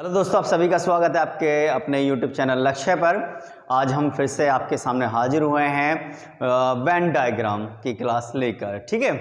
Hello दोस्तों, आप सभी का स्वागत है आपके अपने YouTube चैनल लक्ष्य पर। आज हम फिर से आपके सामने हाजिर हुए हैं वेन डायग्राम की क्लास लेकर। ठीक है,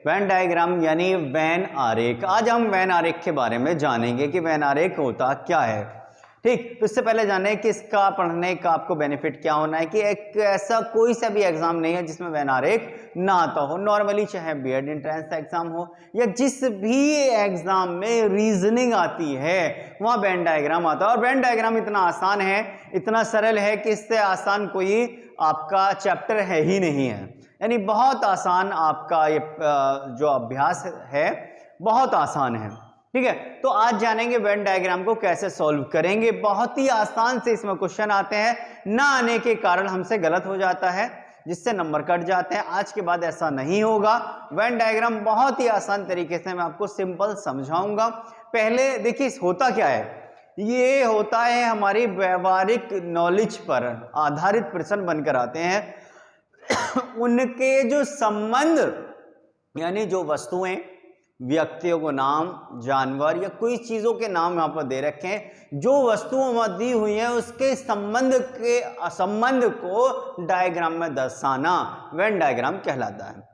वेन डायग्राम यानी वेन आरेख। आज हम वेन आरेख के बारे में जानेंगे कि वेन आरेख होता क्या है। ठीक, तो इससे पहले जाने कि इसका पढ़ने का आपको बेनिफिट क्या होना है कि एक ऐसा कोई सा भी एग्जाम नहीं है जिसमें वेन आरेख ना आता हो। नॉर्मली चाहे बीएड एंट्रेंस एग्जाम हो या जिस भी एग्जाम में रीजनिंग आती है वहां वेन डायग्राम आता है। और वेन डायग्राम इतना आसान है, इतना सरल है कि इससे आसान कोई आपका चैप्टर है ही नहीं है। यानी बहुत आसान आपका ये जो अभ्यास है बहुत आसान है। ठीक है, तो आज जानेंगे वेन डायग्राम को कैसे सॉल्व करेंगे। बहुत ही आसान से इसमें क्वेश्चन आते हैं, ना आने के कारण हमसे गलत हो जाता है जिससे नंबर कट जाते हैं। आज के बाद ऐसा नहीं होगा। वेन डायग्राम बहुत ही आसान तरीके से मैं आपको सिंपल समझाऊंगा। पहले देखिए होता क्या है, ये होता है हमारी व्यवहारिक नॉलेज पर आधारित प्रश्न बनकर आते हैं। उनके जो संबंध यानी जो वस्तुएं, व्यक्तियों को नाम, जानवर या कोई चीजों के नाम यहां पर दे रखे हैं, जो वस्तुओं दी हुई है उसके संबंध को डायग्राम में दर्शाना वेन डायग्राम कहलाता है।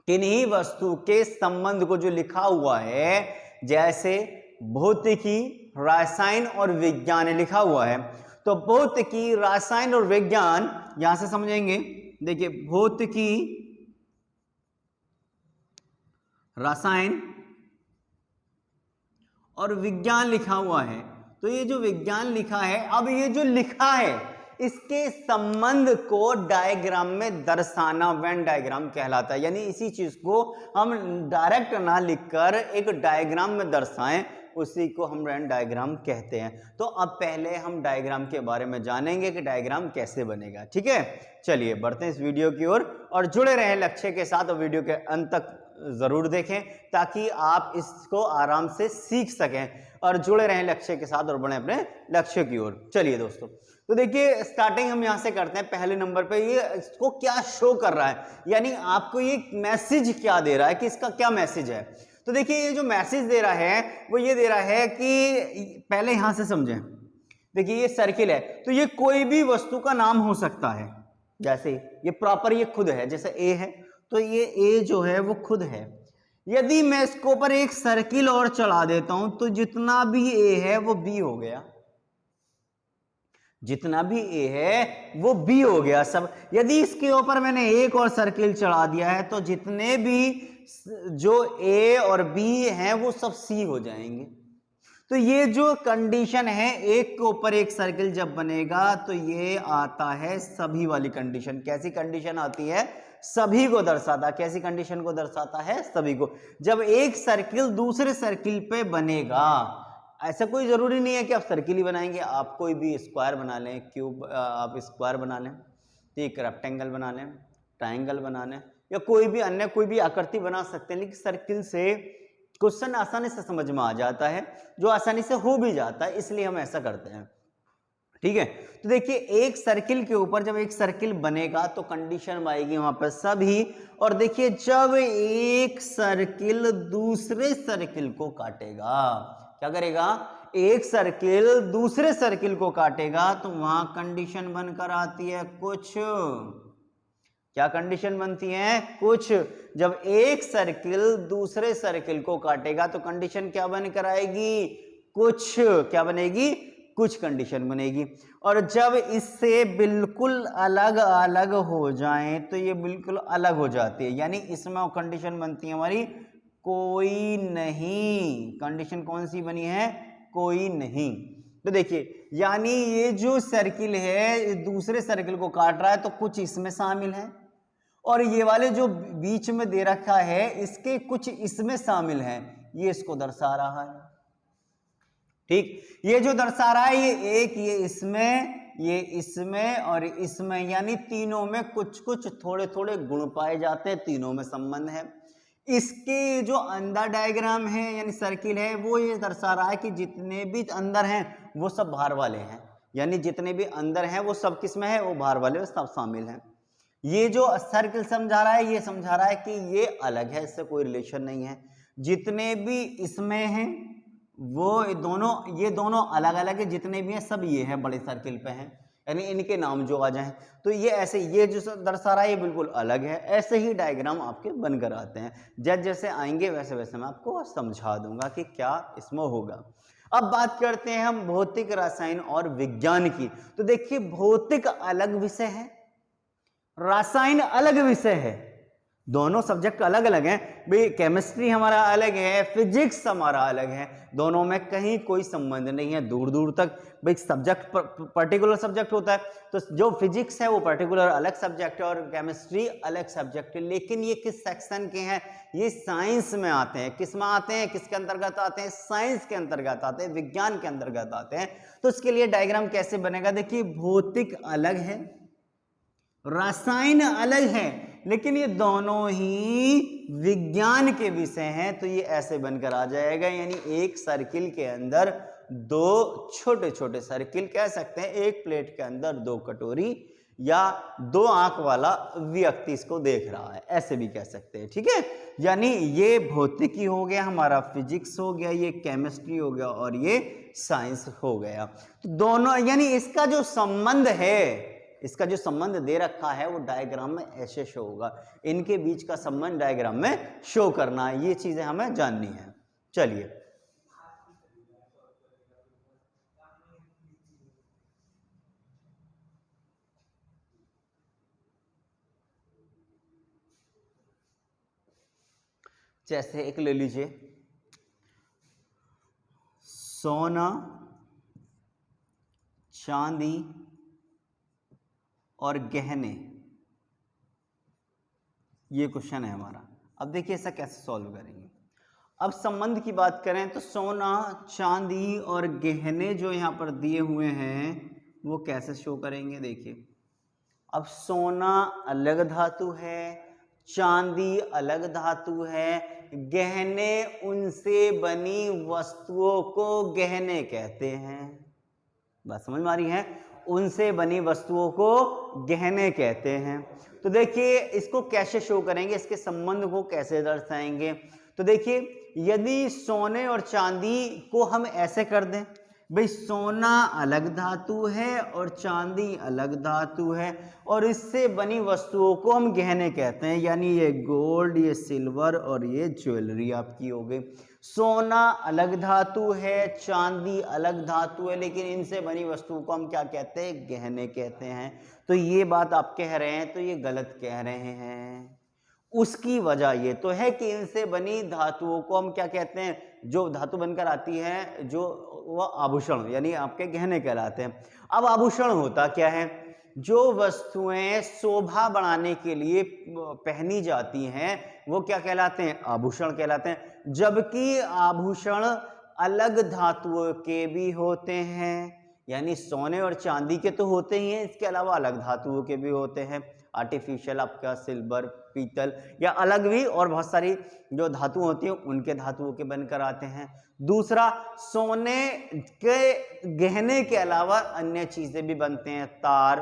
किन्हीं वस्तु के संबंध को जो लिखा हुआ है, जैसे भौतिकी, रसायन और विज्ञान लिखा हुआ है, तो भौतिकी, रसायन और विज्ञान यहां से समझेंगे। देखिए भौतिकी, रसायन और विज्ञान लिखा हुआ है, तो ये जो विज्ञान लिखा है, अब ये जो लिखा है इसके संबंध को डायग्राम में दर्शाना वेन डायग्राम कहलाता है। यानी इसी चीज को हम डायरेक्ट ना लिखकर एक डायग्राम में दर्शाएं, उसी को हम वेन डायग्राम कहते हैं। तो अब पहले हम डायग्राम के बारे में जानेंगे कि डायग्राम कैसे बनेगा। ठीक है, चलिए बढ़ते हैं इस वीडियो की ओर और जुड़े रहें लक्ष्य के साथ और वीडियो के अंत तक जरूर देखें ताकि आप इसको आराम से सीख सकें और जुड़े रहें लक्ष्य के साथ और बढ़ें अपने लक्ष्य की ओर। चलिए दोस्तों, तो देखिए स्टार्टिंग हम यहां से करते हैं। पहले नंबर पे ये इसको क्या शो कर रहा है, यानी आपको ये मैसेज क्या दे रहा है कि इसका क्या मैसेज है। तो देखिए ये जो मैसेज दे रहा है वो ये दे रहा है कि पहले यहां से समझें। देखिए ये सर्किल है, तो ये कोई भी वस्तु का नाम हो सकता है। जैसे ये प्रॉपर ये खुद है, जैसे ए है तो ये ए जो है वो खुद है। यदि मैं इसके ऊपर एक सर्किल और चढ़ा देता हूं तो जितना भी ए है वो बी हो गया, जितना भी ए है वो बी हो गया सब। यदि इसके ऊपर मैंने एक और सर्किल चढ़ा दिया है तो जितने भी जो ए और बी हैं वो सब सी हो जाएंगे। तो ये जो कंडीशन है, एक के ऊपर एक सर्किल जब बनेगा तो ये आता है सभी वाली कंडीशन। कैसी कंडीशन आती है? सभी को दर्शाता। कैसी कंडीशन को दर्शाता है? सभी को। जब एक सर्किल दूसरे सर्किल पे बनेगा, ऐसा कोई जरूरी नहीं है कि आप सर्किल ही बनाएंगे, आप कोई भी स्क्वायर बना लें, क्यूब आप स्क्वायर बना लें, ठीक, रेक्टेंगल बना लें, ट्राइंगल बना लें या कोई भी अन्य कोई भी आकृति बना सकते हैं। लेकिन सर्किल से क्वेश्चन आसानी से समझ में आ जाता है, जो आसानी से हो भी जाता है, इसलिए हम ऐसा करते हैं। ठीक है, तो देखिए एक सर्किल के ऊपर जब एक सर्किल बनेगा तो कंडीशन आएगी वहां पर सभी। और देखिए जब एक सर्किल दूसरे सर्किल को काटेगा, क्या करेगा? एक सर्किल दूसरे सर्किल को काटेगा तो वहां कंडीशन बनकर आती है कुछ। क्या कंडीशन बनती है? कुछ। जब एक सर्किल दूसरे सर्किल को काटेगा तो कंडीशन क्या बनकर आएगी? कुछ। क्या बनेगी? कुछ कंडीशन बनेगी। और जब इससे बिल्कुल अलग अलग हो जाएं तो ये बिल्कुल अलग हो जाती है, यानी इसमें कंडीशन बनती है हमारी कोई नहीं। कंडीशन कौन सी बनी है? कोई नहीं। तो देखिए यानी ये जो सर्किल है दूसरे सर्किल को काट रहा है तो कुछ इसमें शामिल है, और ये वाले जो बीच में दे रखा है इसके कुछ इसमें शामिल हैं, ये इसको दर्शा रहा है। ठीक, ये जो दर्शा रहा है ये एक, ये इसमें और इसमें, यानी तीनों में कुछ कुछ थोड़े थोड़े गुण पाए जाते हैं, तीनों में संबंध है। इसके जो अंदर डायग्राम है यानी सर्किल है वो ये दर्शा रहा है कि जितने भी अंदर हैं वो सब बाहर वाले हैं, यानी जितने भी अंदर हैं वो सब किस में है? वो बाहर वाले सब शामिल हैं। ये जो सर्किल समझा रहा है ये समझा रहा है कि ये अलग है, इससे कोई रिलेशन नहीं है। जितने भी इसमें हैं ये दोनों अलग अलग है, जितने भी हैं सब ये हैं बड़े सर्किल पे हैं, यानी इनके नाम जो आ जाएं तो ये ऐसे, ये जो दर्शा रहा है ये बिल्कुल अलग है। ऐसे ही डायग्राम आपके बनकर आते हैं, जैसे जैसे आएंगे वैसे वैसे मैं आपको समझा दूंगा कि क्या इसमें होगा। अब बात करते हैं हम भौतिक, रसायन और विज्ञान की। तो देखिए भौतिक अलग विषय है, रसायन अलग विषय है, दोनों सब्जेक्ट अलग अलग हैं भाई। केमिस्ट्री हमारा अलग है, फिजिक्स हमारा अलग है, दोनों में कहीं कोई संबंध नहीं है दूर दूर तक। भाई सब्जेक्ट पर्टिकुलर सब्जेक्ट होता है, तो जो फिजिक्स है वो पर्टिकुलर अलग सब्जेक्ट है और केमिस्ट्री अलग सब्जेक्ट है। लेकिन ये किस सेक्शन के हैं? ये साइंस में आते हैं। किस में आते हैं? किसके अंतर्गत आते हैं? साइंस के अंतर्गत आते हैं, विज्ञान के अंतर्गत आते हैं। तो इसके लिए डायग्राम कैसे बनेगा? देखिए भौतिक अलग है, रसायन अलग है, लेकिन ये दोनों ही विज्ञान के विषय हैं, तो ये ऐसे बनकर आ जाएगा। यानी एक सर्किल के अंदर दो छोटे छोटे सर्किल कह सकते हैं, एक प्लेट के अंदर दो कटोरी या दो आंख वाला व्यक्ति इसको देख रहा है, ऐसे भी कह सकते हैं। ठीक है, यानी ये भौतिकी हो गया, हमारा फिजिक्स हो गया, ये केमिस्ट्री हो गया और ये साइंस हो गया। तो दोनों यानी इसका जो संबंध है, इसका जो संबंध दे रखा है वो डायग्राम में ऐसे शो होगा। इनके बीच का संबंध डायग्राम में शो करना है, ये चीजें हमें जाननी है। चलिए जैसे एक ले लीजिए, सोना, चांदी और गहने, ये क्वेश्चन है हमारा। अब देखिए ऐसा कैसे सॉल्व करेंगे। अब संबंध की बात करें तो सोना, चांदी और गहने जो यहाँ पर दिए हुए हैं वो कैसे शो करेंगे? देखिए अब सोना अलग धातु है, चांदी अलग धातु है, गहने उनसे बनी वस्तुओं को गहने कहते हैं। बात समझ में आ रही है? उनसे बनी वस्तुओं को गहने कहते हैं। तो देखिए इसको कैसे शो करेंगे, इसके संबंध को कैसे दर्शाएंगे? तो देखिए यदि सोने और चांदी को हम ऐसे कर दें, भाई सोना अलग धातु है और चांदी अलग धातु है और इससे बनी वस्तुओं को हम गहने कहते हैं, यानी ये गोल्ड, ये सिल्वर और ये ज्वेलरी आपकी हो गई। सोना अलग धातु है, चांदी अलग धातु है, लेकिन इनसे बनी वस्तुओं को हम क्या कहते हैं? गहने कहते हैं। तो ये बात आप कह रहे हैं तो ये गलत कह रहे हैं। उसकी वजह ये तो है कि इनसे बनी धातुओं को हम क्या कहते हैं? जो धातु बनकर आती है जो वह आभूषण यानी आपके गहने कहलाते हैं। अब आभूषण होता क्या है? जो वस्तुएं शोभा बढ़ाने के लिए पहनी जाती हैं वो क्या कहलाते हैं? आभूषण कहलाते हैं। जबकि आभूषण अलग धातुओं के भी होते हैं, यानी सोने और चांदी के तो होते ही हैं, इसके अलावा अलग धातुओं के भी होते हैं। आर्टिफिशियल आपका सिल्वर, पीतल या अलग भी और बहुत सारी जो धातु होती हैं उनके धातुओं के बनकर आते हैं। दूसरा, सोने के गहने के अलावा अन्य चीजें भी बनते हैं, तार,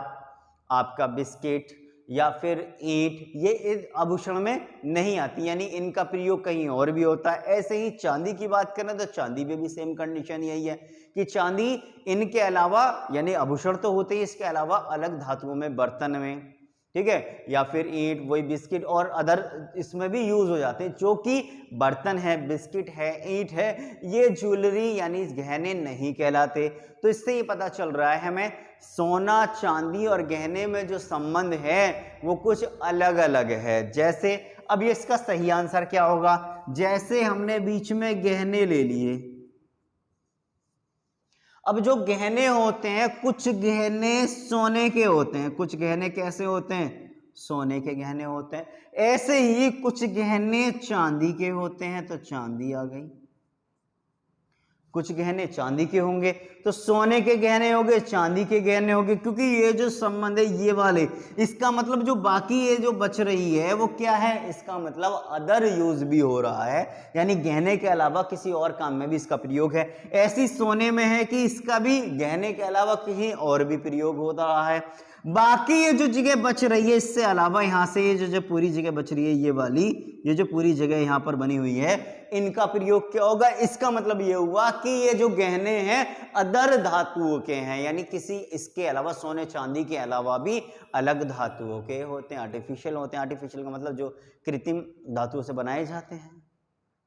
आपका बिस्किट या फिर ईंट, ये आभूषण में नहीं आती, यानी इनका प्रयोग कहीं और भी होता है। ऐसे ही चांदी की बात करें तो चांदी में भी सेम कंडीशन यही है कि चांदी इनके अलावा यानी आभूषण तो होते ही, इसके अलावा अलग धातुओं में, बर्तन में, ठीक है, या फिर ईंट, वही बिस्किट और अदर इसमें भी यूज हो जाते हैं, जो कि बर्तन है, बिस्किट है, ईंट है, ये ज्वेलरी यानी गहने नहीं कहलाते। तो इससे ये पता चल रहा है हमें सोना, चांदी और गहने में जो संबंध है वो कुछ अलग अलग है। जैसे अब ये इसका सही आंसर क्या होगा? जैसे हमने बीच में गहने ले लिए, अब जो गहने होते हैं, कुछ गहने सोने के होते हैं, कुछ गहने कैसे होते हैं? सोने के गहने होते हैं। ऐसे ही कुछ गहने चांदी के होते हैं, तो चांदी आ गई। कुछ गहने चांदी के होंगे तो सोने के गहने होंगे, चांदी के गहने होंगे, क्योंकि ये जो संबंध है ये वाले, इसका मतलब जो बाकी ये जो बच रही है वो क्या है? इसका मतलब अदर यूज भी हो रहा है, यानी गहने के अलावा किसी और काम में भी इसका प्रयोग है। ऐसी सोने में है कि इसका भी गहने के अलावा कहीं और भी प्रयोग हो रहा है। बाकी ये जो जगह बच रही है इससे अलावा यहाँ से ये जो पूरी जगह बच रही है ये वाली, ये जो पूरी जगह यहाँ पर बनी हुई है, इनका प्रयोग क्या होगा? इसका मतलब ये हुआ कि ये जो गहने हैं अदर धातुओं के हैं, यानी किसी इसके अलावा, सोने चांदी के अलावा भी अलग धातुओं के होते हैं, आर्टिफिशियल होते हैं। आर्टिफिशियल का मतलब जो कृत्रिम धातुओं से बनाए जाते हैं।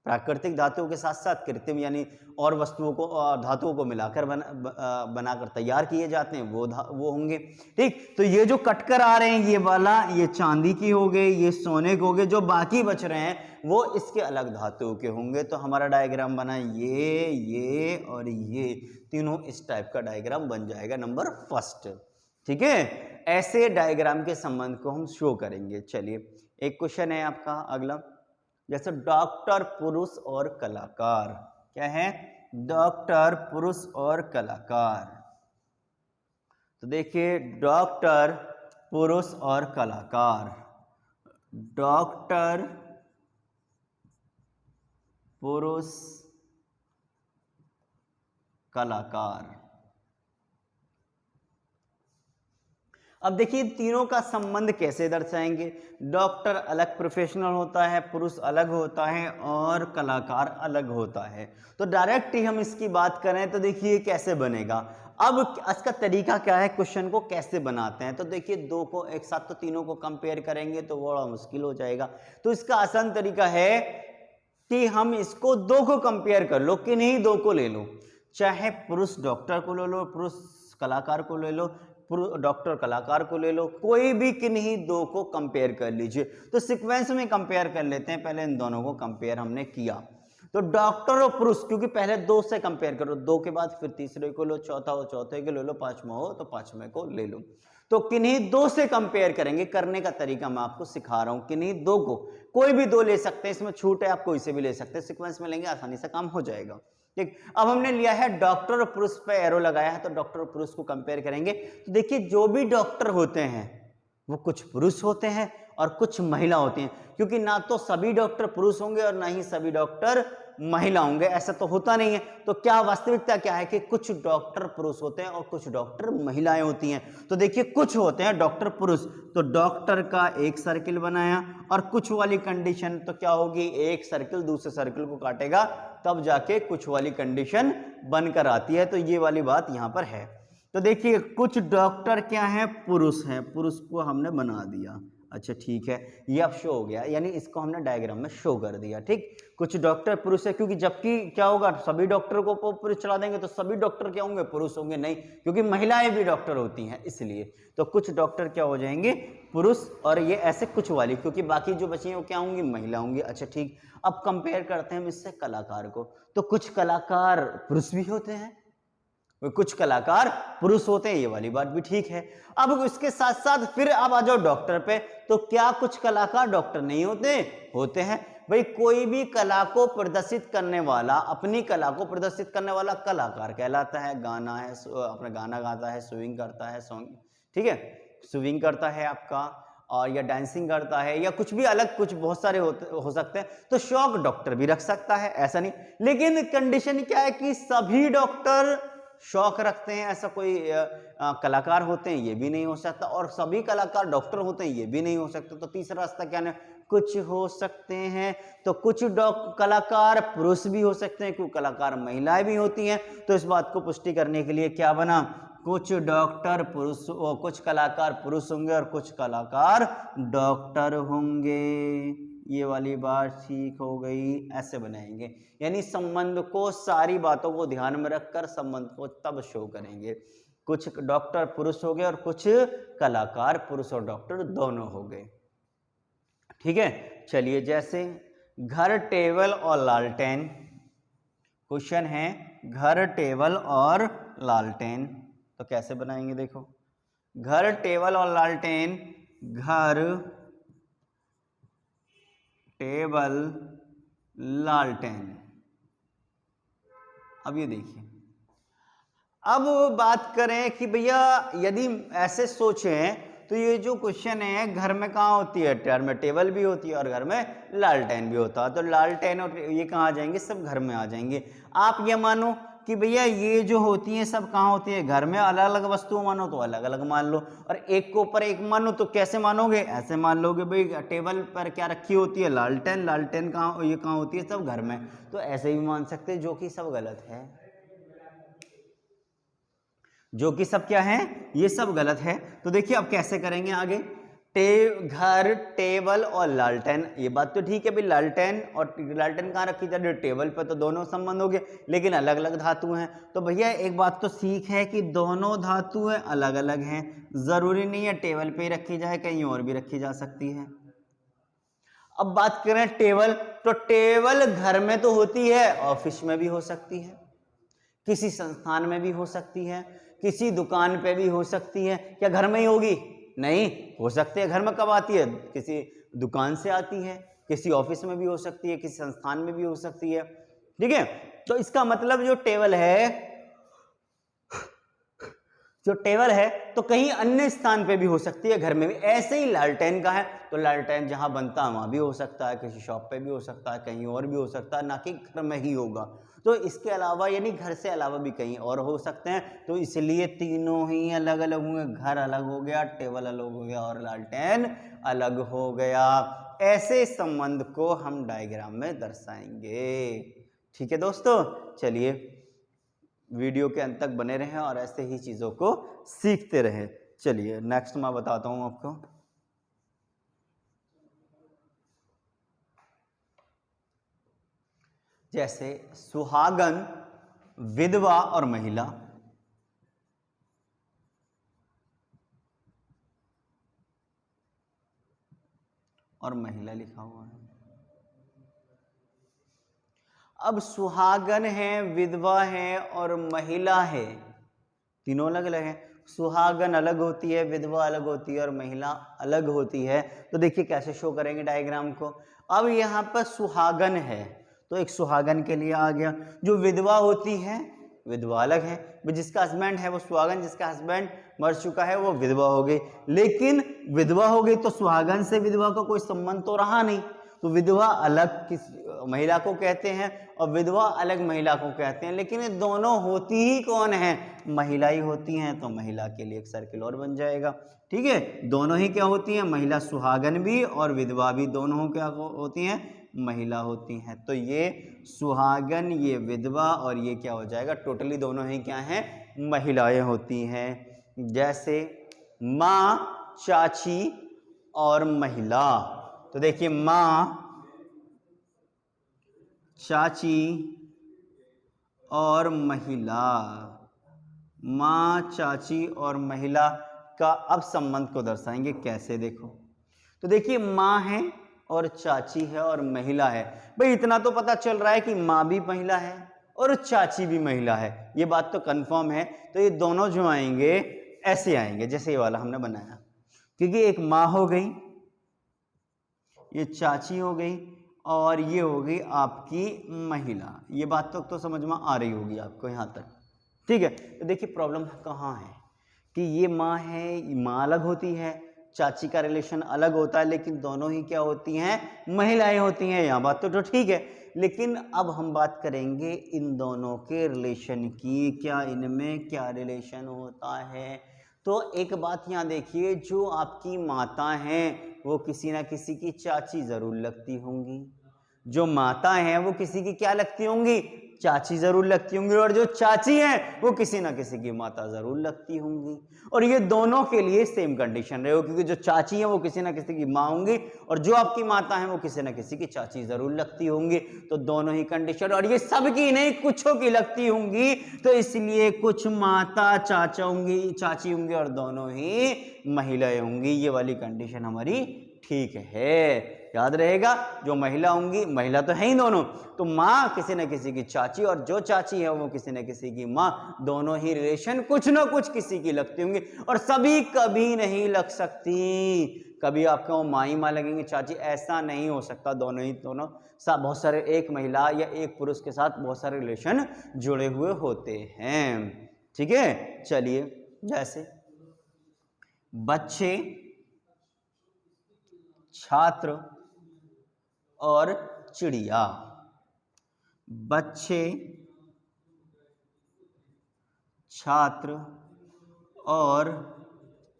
प्राकृतिक धातुओं के साथ साथ कृत्रिम यानी और वस्तुओं को धातुओं को मिलाकर बनाकर तैयार किए जाते हैं, वो होंगे। ठीक, तो ये जो कटकर आ रहे हैं ये वाला, ये चांदी की हो गए, ये सोने के हो गए, जो बाकी बच रहे हैं वो इसके अलग धातुओं के होंगे। तो हमारा डायग्राम बना ये और ये तीनों इस टाइप का डायग्राम बन जाएगा नंबर फर्स्ट। ठीक है, ऐसे डायग्राम के संबंध को हम शो करेंगे। चलिए एक क्वेश्चन है आपका अगला, जैसे डॉक्टर, पुरुष और कलाकार। क्या है? डॉक्टर, पुरुष और कलाकार। तो देखिए डॉक्टर, पुरुष और कलाकार। डॉक्टर, पुरुष, कलाकार। अब देखिए तीनों का संबंध कैसे दर्शाएंगे। डॉक्टर अलग प्रोफेशनल होता है, पुरुष अलग होता है और कलाकार अलग होता है। तो डायरेक्ट ही हम इसकी बात करें तो देखिए कैसे बनेगा। अब इसका तरीका क्या है, क्वेश्चन को कैसे बनाते हैं। तो देखिए दो को एक साथ तो तीनों को कंपेयर करेंगे तो बड़ा मुश्किल हो जाएगा। तो इसका आसान तरीका है कि हम इसको दो को कंपेयर कर लो, कि नहीं दो को ले लो, चाहे पुरुष डॉक्टर को ले लो, पुरुष कलाकार को ले लो, डॉक्टर कलाकार को ले लो, कोई भी किन्हीं दो को कंपेयर कर लीजिए। तो सीक्वेंस में कंपेयर कर लेते हैं, पहले इन दोनों को कंपेयर हमने किया। तो डॉक्टर और पुरुष, क्योंकि पहले दो से कंपेयर करो, दो के बाद फिर तीसरे को लो, चौथा हो चौथे को ले लो, पांचवा हो तो पांचवें को ले लो। तो किन्हीं दो से कंपेयर करेंगे। करने का तरीका मैं आपको सिखा रहा हूं। किन्हीं दो को, कोई भी दो ले सकते हैं, इसमें छूट है, आप कोई से भी ले सकते हैं। सीक्वेंस में लेंगे आसानी से काम हो जाएगा। ठीक, अब हमने लिया है डॉक्टर और पुरुष पे एरो लगाया है, तो डॉक्टर और पुरुष को कंपेयर करेंगे। तो देखिए जो भी डॉक्टर होते हैं वो कुछ पुरुष होते हैं और कुछ महिला होती हैं, क्योंकि ना तो सभी डॉक्टर पुरुष होंगे और ना ही सभी डॉक्टर महिला होंगे, ऐसा तो होता नहीं है। तो क्या वास्तविकता क्या है कि कुछ डॉक्टर पुरुष होते हैं और कुछ डॉक्टर महिलाएं होती हैं। तो देखिए कुछ होते हैं डॉक्टर पुरुष, तो डॉक्टर का एक सर्किल बनाया, और कुछ वाली कंडीशन तो क्या होगी, एक सर्किल दूसरे सर्किल को काटेगा, तब जाके कुछ वाली कंडीशन बनकर आती है। तो ये वाली बात यहां पर है। तो देखिए कुछ डॉक्टर क्या है, पुरुष हैं, पुरुष को हमने बना दिया। अच्छा ठीक है, ये अब शो हो गया, यानी इसको हमने डायग्राम में शो कर दिया। ठीक, कुछ डॉक्टर पुरुष है, क्योंकि जबकि क्या होगा, सभी डॉक्टर को पुरुष चला देंगे तो सभी डॉक्टर क्या होंगे, पुरुष होंगे, नहीं, क्योंकि महिलाएं भी डॉक्टर होती हैं इसलिए। तो कुछ डॉक्टर क्या हो जाएंगे, पुरुष, और ये ऐसे कुछ वाली, क्योंकि बाकी जो बची हैं वो क्या होंगी, महिला होंगी। अच्छा ठीक, अब कंपेयर करते हैं हम इससे कलाकार को। तो कुछ कलाकार पुरुष भी होते हैं, कुछ कलाकार पुरुष होते हैं, ये वाली बात भी ठीक है। अब इसके साथ साथ फिर अब आ जाओ डॉक्टर पे, तो क्या कुछ कलाकार डॉक्टर नहीं होते? होते हैं भाई। कोई भी कला को प्रदर्शित करने वाला, अपनी कला को प्रदर्शित करने वाला कलाकार कहलाता है। गाना है, अपना गाना गाता है, स्विंग करता है, सॉन्ग, ठीक है, स्विंग करता है आपका, और या डांसिंग करता है, या कुछ भी अलग, कुछ बहुत सारे हो सकते हैं। तो शौक डॉक्टर भी रख सकता है, ऐसा नहीं। लेकिन कंडीशन क्या है कि सभी डॉक्टर शौक रखते हैं, ऐसा कोई कलाकार होते हैं, ये भी नहीं हो सकता। और सभी कलाकार डॉक्टर होते हैं, ये भी नहीं हो सकता। तो तीसरा रास्ता क्या है, कुछ हो सकते हैं। तो कुछ कलाकार पुरुष भी हो सकते हैं, कुछ कलाकार महिलाएं भी होती हैं। तो इस बात को पुष्टि करने के लिए क्या बना, कुछ डॉक्टर पुरुष, कुछ कलाकार पुरुष होंगे और कुछ कलाकार डॉक्टर होंगे। ये वाली बात ठीक हो गई, ऐसे बनाएंगे। यानी संबंध को, सारी बातों को ध्यान में रखकर संबंध को तब शो करेंगे। कुछ डॉक्टर पुरुष हो गए और कुछ कलाकार पुरुष और डॉक्टर दोनों हो गए। ठीक है, चलिए जैसे घर, टेबल और लालटेन। क्वेश्चन है घर, टेबल और लालटेन, तो कैसे बनाएंगे देखो। घर, टेबल और लालटेन। घर, टेबल, लालटेन। अब ये देखिए, अब बात करें कि भैया यदि ऐसे सोचें तो ये जो क्वेश्चन है घर में कहाँ होती है, घर में टेबल भी होती है और घर में लालटेन भी होता है। तो लालटेन और ये कहाँ आ जाएंगे, सब घर में आ जाएंगे। आप ये मानो कि भैया ये जो होती हैं सब कहाँ होती है, घर में। अलग अलग वस्तु मानो तो अलग अलग मान लो, और एक के ऊपर एक मानो तो कैसे मानोगे, ऐसे मान लोगे भाई टेबल पर क्या रखी होती है, लालटेन। लालटेन कहाँ, ये कहाँ होती है, सब घर में। तो ऐसे भी मान सकते हैं, जो कि सब गलत है, जो कि सब क्या है, ये सब गलत है। तो देखिए अब कैसे करेंगे आगे। घर, टेबल और लालटेन, ये बात तो ठीक है भाई, लालटेन और लालटेन कहाँ रखी जाती है, टेबल पर, तो दोनों संबंध हो गए, लेकिन अलग अलग धातु हैं। तो भैया एक बात तो सीख है कि दोनों धातुएं अलग अलग हैं, जरूरी नहीं है टेबल पे ही रखी जाए, कहीं और भी रखी जा सकती है। अब बात करें टेबल, तो टेबल घर में तो होती है, ऑफिस में भी हो सकती है, किसी संस्थान में भी हो सकती है, किसी दुकान पे भी हो सकती है। क्या घर में ही होगी, नहीं हो सकती है। घर में कब आती है, किसी दुकान से आती है, किसी ऑफिस में भी हो सकती है, किसी संस्थान में भी हो सकती है, ठीक है। तो इसका मतलब जो टेबल है, तो कहीं अन्य स्थान पे भी हो सकती है, घर में भी। ऐसे ही लालटेन का है, तो लालटेन जहां बनता है वहां भी हो सकता है, किसी शॉप पे भी हो सकता है, कहीं और भी हो सकता है, ना कि घर में ही होगा। तो इसके अलावा यानी घर से अलावा भी कहीं और हो सकते हैं, तो इसलिए तीनों ही अलग अलग होंगे। घर अलग हो गया, टेबल अलग हो गया और लालटेन अलग हो गया। ऐसे संबंध को हम डायग्राम में दर्शाएंगे, ठीक है दोस्तों। चलिए वीडियो के अंत तक बने रहें और ऐसे ही चीजों को सीखते रहें। चलिए नेक्स्ट मैं बताता हूं आपको। जैसे सुहागन, विधवा और महिला, और महिला लिखा हुआ है। अब सुहागन है, विधवा है और महिला है, तीनों अलग अलग है। सुहागन अलग होती है, विधवा अलग होती है और महिला अलग होती है। तो देखिए कैसे शो करेंगे डायग्राम को। अब यहाँ पर सुहागन है, तो एक सुहागन के लिए आ गया। जो विधवा होती है, विधवा अलग है, जिसका हस्बैंड है वो सुहागन, जिसका हस्बैंड मर चुका है वो विधवा हो गई। लेकिन विधवा हो गई तो सुहागन से विधवा का कोई संबंध तो रहा नहीं, तो विधवा अलग किस महिला को कहते हैं और विधवा अलग महिला को कहते हैं। लेकिन ये दोनों होती ही कौन है, महिला ही होती हैं, तो महिला के लिए एक सर्किल और बन जाएगा, ठीक है। दोनों ही क्या होती हैं, महिला। सुहागन भी और विधवा भी दोनों क्या होती हैं, महिला होती हैं। तो ये सुहागन, ये विधवा और ये क्या हो जाएगा, टोटली दोनों ही क्या हैं, महिलाएं होती हैं। जैसे माँ, चाची और महिला, तो देखिए माँ, चाची और महिला, माँ, चाची और महिला का अब संबंध को दर्शाएंगे कैसे, देखो। तो देखिए माँ है और चाची है और महिला है। भाई इतना तो पता चल रहा है कि माँ भी महिला है और चाची भी महिला है, ये बात तो कंफर्म है। तो ये दोनों जो आएंगे ऐसे आएंगे जैसे ये वाला हमने बनाया, क्योंकि एक माँ हो गई, ये चाची हो गई और ये हो गई आपकी महिला। ये बात तो समझ में आ रही होगी आपको यहाँ तक, ठीक है। तो देखिए प्रॉब्लम कहाँ है कि ये माँ है, माँ अलग होती है, चाची का रिलेशन अलग होता है, लेकिन दोनों ही क्या होती हैं, महिलाएं होती हैं। यहाँ बात तो ठीक है, लेकिन अब हम बात करेंगे इन दोनों के रिलेशन की, क्या इनमें क्या रिलेशन होता है। तो एक बात यहाँ देखिए, जो आपकी माता हैं वो किसी ना किसी की चाची जरूर लगती होंगी, जो माता हैं वो किसी की क्या लगती होंगी, चाची जरूर लगती होंगी, और जो चाची हैं वो किसी ना किसी की माता जरूर लगती होंगी। और ये दोनों के लिए सेम कंडीशन रहेगा, क्योंकि जो चाची हैं वो किसी ना किसी की माँ होंगी और जो आपकी माता है वो किसी ना किसी की चाची जरूर लगती होंगी। तो दोनों ही कंडीशन, और ये सबकी नहीं कुछों की लगती होंगी, तो इसलिए कुछ माता चाचा होंगी, चाची होंगी और दोनों ही महिलाएं होंगी। ये वाली कंडीशन हमारी ठीक है, याद रहेगा। जो महिला होंगी, महिला तो है ही दोनों, तो माँ किसी न किसी की चाची और जो चाची है वो किसी न किसी की माँ, दोनों ही रिलेशन कुछ ना कुछ किसी की लगती होंगी। और सभी कभी नहीं लग सकती, कभी आपको माँ ही माँ लगेंगे, चाची, ऐसा नहीं हो सकता। दोनों ही दोनों बहुत सारे, एक महिला या एक पुरुष के साथ बहुत सारे रिलेशन जुड़े हुए होते हैं, ठीक है। चलिए जैसे बच्चे, छात्र और चिड़िया, बच्चे, छात्र और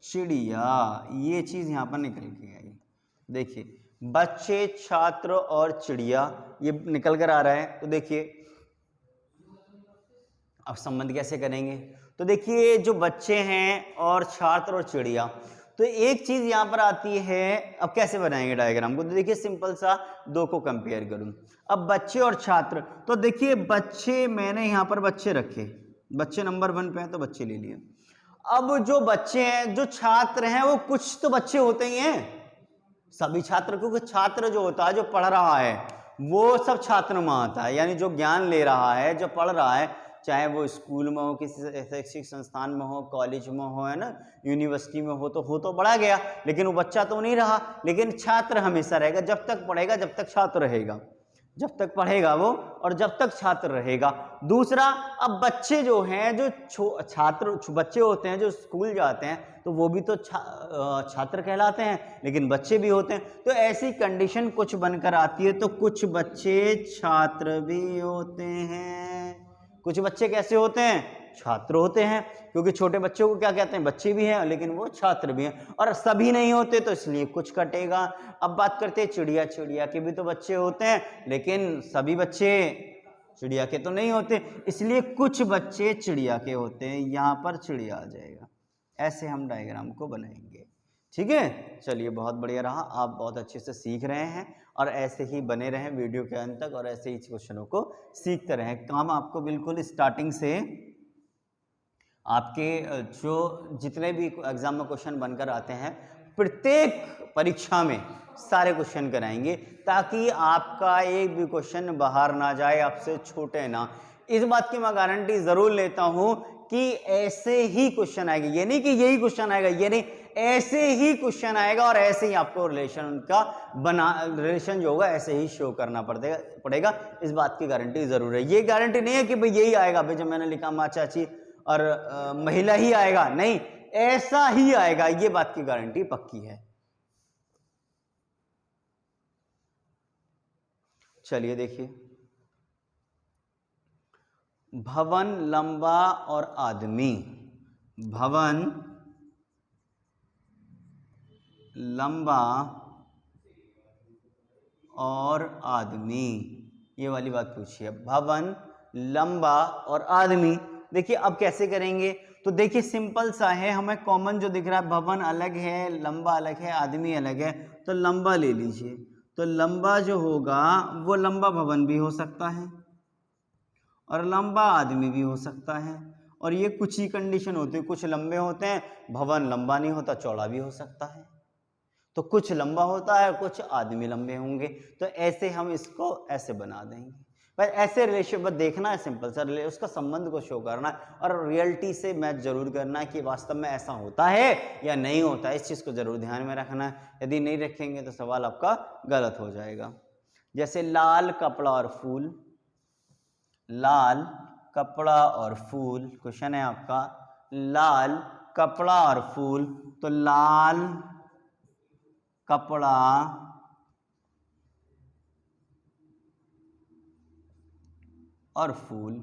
चिड़िया, ये चीज यहां पर निकल के आई। देखिए बच्चे, छात्र और चिड़िया, ये निकल कर आ रहा है। तो देखिए अब संबंध कैसे करेंगे, तो देखिए जो बच्चे हैं और छात्र और चिड़िया, तो एक चीज यहां पर आती है। अब कैसे बनाएंगे डायग्राम को, तो देखिए सिंपल सा दो को कंपेयर करूं। अब बच्चे और छात्र, तो देखिए बच्चे, मैंने यहां पर बच्चे रखे, बच्चे नंबर 1 पे हैं तो बच्चे ले लिए। अब जो बच्चे हैं, जो छात्र हैं, वो कुछ तो बच्चे होते ही हैं, सभी छात्र, क्योंकि छात्र जो होता है, जो पढ़ रहा है, वो सब छात्र में आता है, यानी जो ज्ञान ले रहा है, जो पढ़ रहा है, चाहे वो स्कूल में हो, किसी शैक्षिक संस्थान में हो, कॉलेज में हो, है ना, यूनिवर्सिटी में हो तो बड़ा गया, लेकिन वो बच्चा तो नहीं रहा। लेकिन छात्र हमेशा रहेगा, जब तक पढ़ेगा, जब तक छात्र रहेगा, जब तक पढ़ेगा वो और जब तक छात्र रहेगा। दूसरा, अब बच्चे जो हैं, जो छात्र बच्चे होते हैं, जो स्कूल जाते हैं, तो वो भी तो छात्र कहलाते हैं, लेकिन बच्चे भी होते हैं। तो ऐसी कंडीशन कुछ बनकर आती है, तो कुछ बच्चे छात्र भी होते हैं, कुछ बच्चे कैसे होते हैं, छात्र होते हैं, क्योंकि छोटे बच्चों को क्या कहते हैं, बच्चे भी हैं, लेकिन वो छात्र भी हैं, और सभी नहीं होते, तो इसलिए कुछ कटेगा। अब बात करते हैं चिड़िया, चिड़िया के भी तो बच्चे होते हैं, लेकिन सभी बच्चे चिड़िया के तो नहीं होते, इसलिए कुछ बच्चे चिड़िया के होते हैं, यहाँ पर चिड़िया आ जाएगा। ऐसे हम डायग्राम को बनाएंगे, ठीक है। चलिए बहुत बढ़िया रहा, आप बहुत अच्छे से सीख रहे हैं, और ऐसे ही बने रहें वीडियो के अंत तक, और ऐसे ही क्वेश्चनों को सीखते रहें। काम आपको बिल्कुल स्टार्टिंग से आपके जो जितने भी एग्जाम में क्वेश्चन बनकर आते हैं, प्रत्येक परीक्षा में सारे क्वेश्चन कराएंगे, ताकि आपका एक भी क्वेश्चन बाहर ना जाए, आपसे छूटे ना। इस बात की मैं गारंटी जरूर लेता हूं कि ऐसे ही क्वेश्चन आएगा, ये नहीं कि यही क्वेश्चन आएगा, ये नहीं, ऐसे ही क्वेश्चन आएगा, और ऐसे ही आपको रिलेशन का रिलेशन जो होगा ऐसे ही शो करना पड़ेगा। इस बात की गारंटी जरूर है। ये गारंटी नहीं है कि भाई यही आएगा, भाई जब मैंने लिखा माँ चाची और महिला ही आएगा, नहीं, ऐसा ही आएगा, ये बात की गारंटी पक्की है। चलिए देखिए, भवन, लंबा और आदमी, भवन, लंबा और आदमी, ये वाली बात पूछिए, भवन, लंबा और आदमी। देखिए अब कैसे करेंगे, तो देखिए सिंपल सा है, हमें कॉमन जो दिख रहा है, भवन अलग है, लंबा अलग है, आदमी अलग है, तो लंबा ले लीजिए। तो लंबा जो होगा वो लंबा भवन भी हो सकता है, और लंबा आदमी भी हो सकता है, और ये कुछ ही कंडीशन होती है, कुछ लंबे होते हैं, भवन लंबा नहीं होता, चौड़ा भी हो सकता है, तो कुछ लंबा होता है, कुछ आदमी लंबे होंगे, तो ऐसे हम इसको ऐसे बना देंगे। पर ऐसे रिलेशन बस देखना है, सिंपल सा उसका संबंध को शो करना है, और रियलिटी से मैच जरूर करना है कि वास्तव में ऐसा होता है या नहीं होता है, इस चीज़ को जरूर ध्यान में रखना है। यदि नहीं रखेंगे तो सवाल आपका गलत हो जाएगा। जैसे लाल कपड़ा और फूल, लाल कपड़ा और फूल, क्वेश्चन है आपका, लाल कपड़ा और फूल, तो लाल कपड़ा और फूल,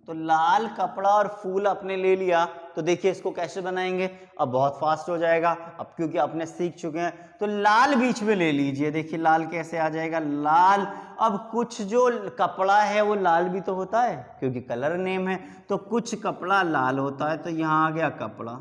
तो लाल कपड़ा और फूल आपने ले लिया, तो देखिए इसको कैसे बनाएंगे, अब बहुत फास्ट हो जाएगा, अब क्योंकि आपने सीख चुके हैं। तो लाल बीच में ले लीजिए, देखिए लाल कैसे आ जाएगा, लाल। अब कुछ जो कपड़ा है वो लाल भी तो होता है, क्योंकि कलर नेम है, तो कुछ कपड़ा लाल होता है, तो यहाँ आ गया कपड़ा।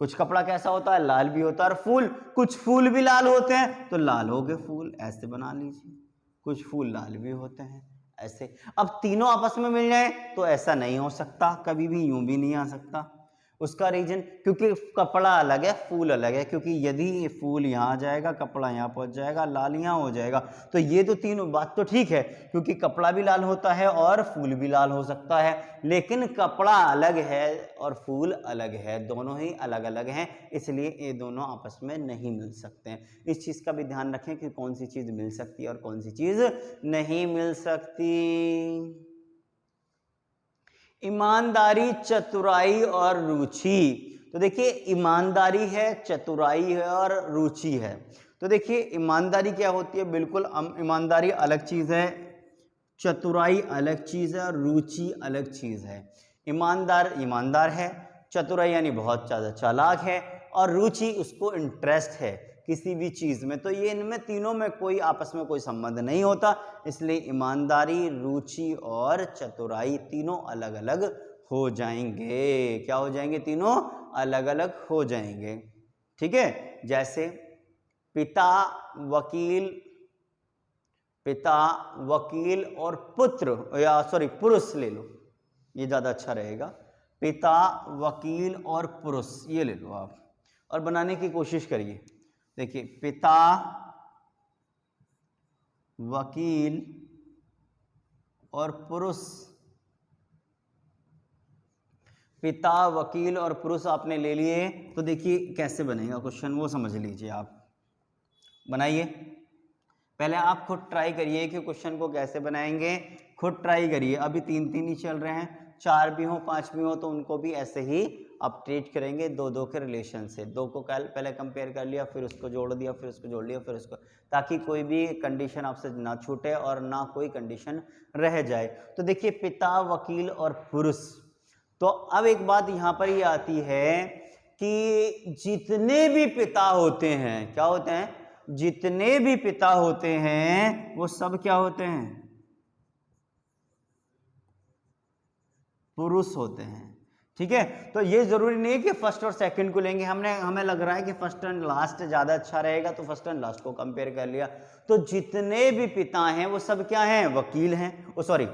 कुछ कपड़ा कैसा होता है, लाल भी होता है, और फूल, कुछ फूल भी लाल होते हैं, तो लाल हो गए फूल, ऐसे बना लीजिए। कुछ फूल लाल भी होते हैं, ऐसे। अब तीनों आपस में मिल जाए तो ऐसा नहीं हो सकता, कभी भी यूं भी नहीं आ सकता। उसका रीजन, क्योंकि कपड़ा अलग है, फूल अलग है, क्योंकि यदि फूल यहाँ आ जाएगा, कपड़ा यहाँ पहुँच जाएगा, लाल यहाँ हो जाएगा, तो ये तो तीनों बात तो ठीक है, क्योंकि कपड़ा भी लाल होता है और फूल भी लाल हो सकता है, लेकिन कपड़ा अलग है और फूल अलग है, दोनों ही अलग अलग हैं, इसलिए ये दोनों आपस में नहीं मिल सकते हैं। इस चीज़ का भी ध्यान रखें कि कौन सी चीज़ मिल सकती है और कौन सी चीज़ नहीं मिल सकती। ईमानदारी, चतुराई और रुचि, तो देखिए ईमानदारी है, चतुराई है और रुचि है। तो देखिए ईमानदारी क्या होती है, बिल्कुल ईमानदारी अलग चीज़ है, चतुराई अलग चीज़ है और रुचि अलग चीज़ है। ईमानदार ईमानदार है, चतुराई यानी बहुत ज़्यादा चालाक है, और रुचि उसको इंटरेस्ट है किसी भी चीज़ में। तो ये इनमें तीनों में कोई आपस में कोई संबंध नहीं होता, इसलिए ईमानदारी, रुचि और चतुराई तीनों अलग अलग हो जाएंगे। क्या हो जाएंगे? तीनों अलग अलग हो जाएंगे। ठीक है, जैसे पिता वकील और पुत्र, या सॉरी पुरुष ले लो, ये ज़्यादा अच्छा रहेगा। पिता, वकील और पुरुष, ये ले लो आप और बनाने की कोशिश करिए। देखिए, पिता, वकील और पुरुष, पिता, वकील और पुरुष आपने ले लिए, तो देखिए कैसे बनेगा क्वेश्चन, वो समझ लीजिए। आप बनाइए, पहले आप खुद ट्राई करिए कि क्वेश्चन को कैसे बनाएंगे, खुद ट्राई करिए। अभी 3-3 ही चल रहे हैं, 4 भी हो 5 भी हो तो उनको भी ऐसे ही आप ट्रीट करेंगे 2-2 के रिलेशन से। 2 को पहले कंपेयर कर लिया, फिर उसको जोड़ दिया, फिर उसको जोड़ लिया, फिर उसको, ताकि कोई भी कंडीशन आपसे ना छूटे और ना कोई कंडीशन रह जाए। तो देखिए, पिता, वकील और पुरुष। तो अब एक बात यहाँ पर ये आती है कि जितने भी पिता होते हैं, क्या होते हैं? जितने भी पिता होते हैं वो सब क्या होते हैं? पुरुष होते हैं। ठीक है, तो ये जरूरी नहीं है कि फर्स्ट और सेकंड को लेंगे। हमें लग रहा है कि फर्स्ट एंड लास्ट ज्यादा अच्छा रहेगा, तो फर्स्ट एंड लास्ट को कंपेयर कर लिया। तो जितने भी पिता हैं वो सब क्या हैं? वकील हैं। सॉरी,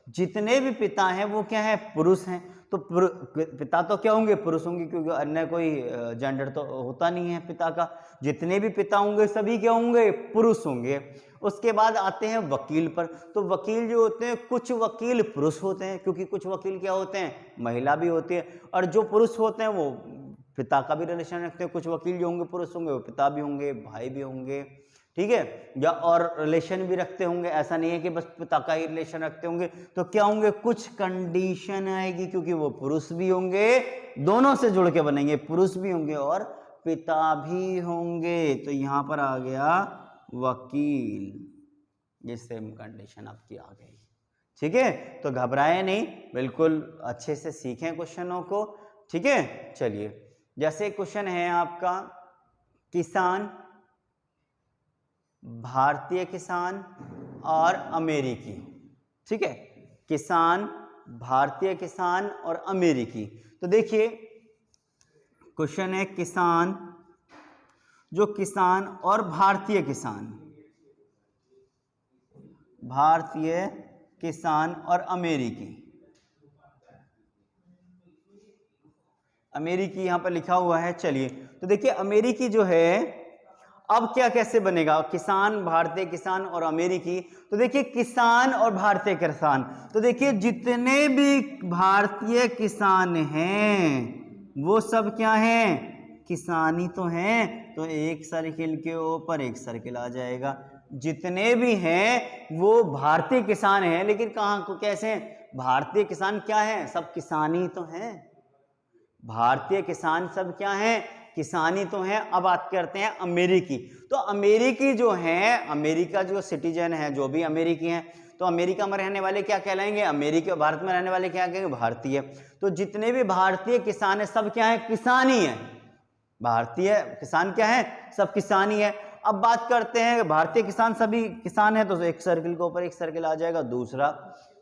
जितने भी पिता हैं वो क्या है? पुरुष हैं। तो पिता तो क्या होंगे? पुरुष होंगे, क्योंकि अन्य कोई जेंडर तो होता नहीं है पिता का। जितने भी पिता होंगे सभी क्या होंगे? पुरुष होंगे। उसके बाद आते हैं वकील पर। तो वकील जो होते हैं, कुछ वकील पुरुष होते हैं, क्योंकि कुछ वकील क्या होते हैं? महिला भी होती है। और जो पुरुष होते हैं वो पिता का भी रिलेशन रखते हैं। कुछ वकील जो होंगे पुरुष होंगे, वो पिता भी होंगे, भाई भी होंगे। ठीक है, या और रिलेशन भी रखते होंगे, ऐसा नहीं है कि बस पिता का ही रिलेशन रखते होंगे। तो क्या होंगे? कुछ कंडीशन आएगी, क्योंकि वो पुरुष भी होंगे, दोनों से जुड़ के बनेंगे, पुरुष भी होंगे और पिता भी होंगे। तो यहां पर आ गया वकील, ये सेम कंडीशन आपकी आ गई। ठीक है, तो घबराए नहीं, बिल्कुल अच्छे से सीखें क्वेश्चनों को। ठीक है, चलिए, जैसे क्वेश्चन है आपका, किसान, भारतीय किसान और अमेरिकी। ठीक है, किसान, भारतीय किसान और अमेरिकी। तो देखिए क्वेश्चन है किसान, जो किसान और भारतीय किसान, भारतीय किसान और अमेरिकी। अमेरिकी यहां पर लिखा हुआ है। चलिए, तो देखिए अमेरिकी जो है, अब क्या कैसे बनेगा? किसान, भारतीय किसान और अमेरिकी। तो देखिए किसान और भारतीय किसान, तो देखिए जितने भी भारतीय किसान हैं वो सब क्या हैं? किसानी तो हैं। तो एक सर्किल के ऊपर एक सर्किल आ जाएगा। जितने भी हैं वो भारतीय किसान हैं, लेकिन कहाँ को कैसे हैं? भारतीय किसान क्या है? सब किसानी तो हैं। भारतीय किसान सब क्या हैं? किसानी तो है। अब बात करते हैं अमेरिकी। तो अमेरिकी जो हैं, अमेरिका जो सिटीजन है, जो भी अमेरिकी हैं, तो अमेरिका में रहने वाले क्या कहलाएंगे? अमेरिकी। और भारत में रहने वाले क्या कहेंगे? भारतीय। तो जितने भी भारतीय किसान है सब क्या है? किसानी है। भारतीय किसान क्या है? सब किसानी है। अब बात करते हैं भारतीय किसान सभी किसान है, तो एक सर्किल के ऊपर एक सर्किल आ जाएगा। दूसरा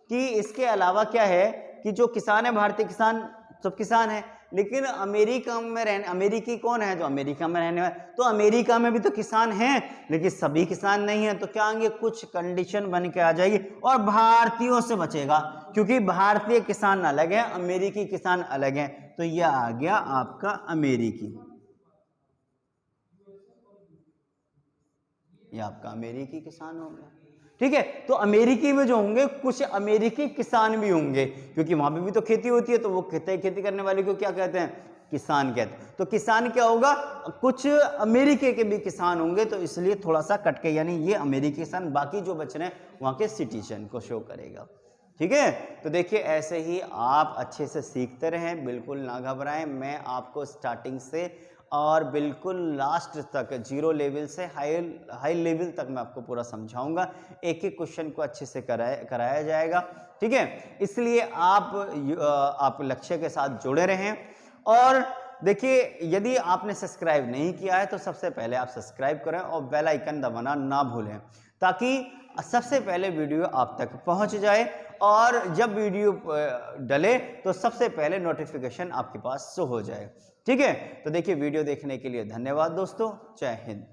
कि इसके अलावा क्या है कि जो किसान है, भारतीय किसान सब किसान है, लेकिन अमेरिका में अमेरिकी कौन है? जो अमेरिका में रहने वाले। तो अमेरिका में भी तो किसान हैं, लेकिन सभी किसान नहीं है। तो क्या आएंगे? कुछ कंडीशन बन के आ जाएगी और भारतीयों से बचेगा, क्योंकि भारतीय किसान अलग है, अमेरिकी किसान अलग है। तो यह आ गया आपका अमेरिकी, ये आपका अमेरिकी किसान हो गया। ठीक है, तो अमेरिकी में जो होंगे कुछ अमेरिकी किसान भी होंगे, क्योंकि वहां पे भी तो खेती होती है, तो वो खेती करने वाले को क्या कहते हैं? किसान कहते हैं। तो किसान क्या होगा? कुछ अमेरिकी के भी किसान होंगे, तो इसलिए थोड़ा सा कटके, यानी ये अमेरिकी किसान, बाकी जो बच रहे हैं वहां के सिटीजन को शो करेगा। ठीक है, तो देखिए ऐसे ही आप अच्छे से सीखते रहें, बिल्कुल ना घबराएं। मैं आपको स्टार्टिंग से और बिल्कुल लास्ट तक जीरो लेवल से हाई लेवल तक मैं आपको पूरा समझाऊंगा, एक एक क्वेश्चन को अच्छे से कराया जाएगा, ठीक है। इसलिए आप लक्ष्य के साथ जुड़े रहें। और देखिए, यदि आपने सब्सक्राइब नहीं किया है तो सबसे पहले आप सब्सक्राइब करें और बेल आइकन दबाना ना भूलें, ताकि सबसे पहले वीडियो आप तक पहुंच जाए और जब वीडियो डले तो सबसे पहले नोटिफिकेशन आपके पास शो हो जाए, ठीक है। तो देखिए, वीडियो देखने के लिए धन्यवाद दोस्तों। जय हिंद।